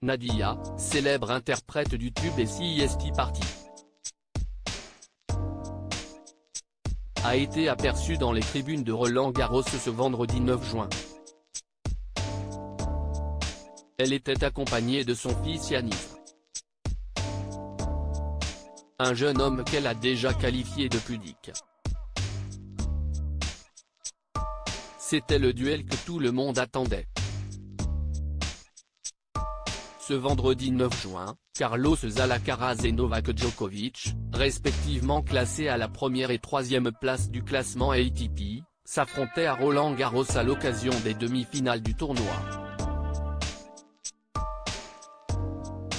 Nadia, célèbre interprète du tube et CIST Party, a été aperçue dans les tribunes de Roland-Garros ce vendredi 9 juin. Elle était accompagnée de son fils Yanis, un jeune homme qu'elle a déjà qualifié de pudique. C'était le duel que tout le monde attendait. Ce vendredi 9 juin, Carlos Alcaraz et Novak Djokovic, respectivement classés à la première et troisième place du classement ATP, s'affrontaient à Roland-Garros à l'occasion des demi-finales du tournoi.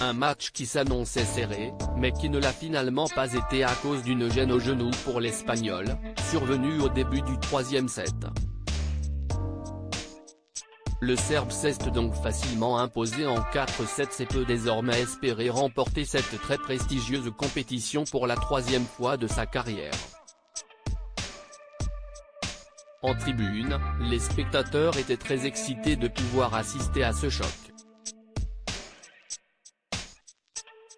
Un match qui s'annonçait serré, mais qui ne l'a finalement pas été à cause d'une gêne au genou pour l'Espagnol, survenue au début du troisième set. Le Serbe s'est donc facilement imposé en 4-7 et peut désormais espérer remporter cette très prestigieuse compétition pour la troisième fois de sa carrière. En tribune, les spectateurs étaient très excités de pouvoir assister à ce choc.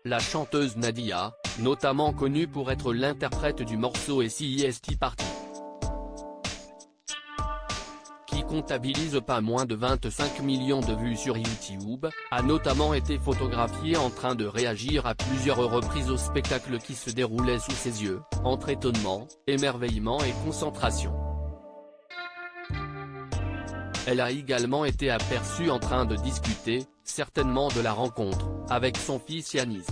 La chanteuse Nadia, notamment connue pour être l'interprète du morceau et CIST Party, qui comptabilise pas moins de 25 millions de vues sur YouTube, a notamment été photographiée en train de réagir à plusieurs reprises au spectacle qui se déroulait sous ses yeux, entre étonnement, émerveillement et concentration. Elle a également été aperçue en train de discuter, certainement de la rencontre, avec son fils Yanis,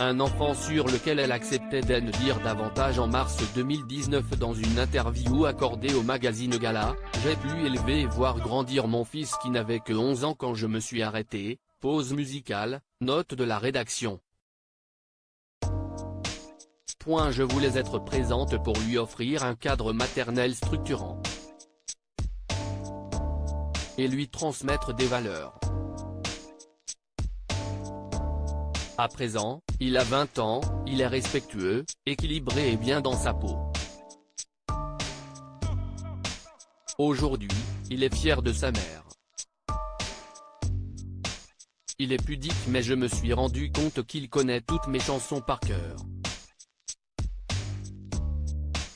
un enfant sur lequel elle acceptait d'en dire davantage en mars 2019 dans une interview accordée au magazine Gala. « J'ai pu élever et voir grandir mon fils qui n'avait que 11 ans quand je me suis arrêté », pause musicale, note de la rédaction. Je voulais être présente pour lui offrir un cadre maternel structurant et lui transmettre des valeurs. À présent, il a 20 ans, il est respectueux, équilibré et bien dans sa peau. Aujourd'hui, il est fier de sa mère. Il est pudique mais je me suis rendu compte qu'il connaît toutes mes chansons par cœur.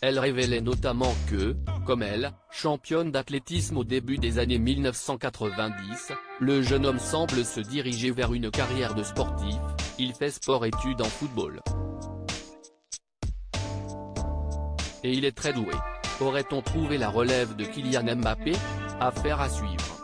Elle révélait notamment que, comme elle, championne d'athlétisme au début des années 1990, le jeune homme semble se diriger vers une carrière de sportif. Il fait sport-études en football. Et il est très doué. Aurait-on trouvé la relève de Kylian Mbappé? Affaire à suivre.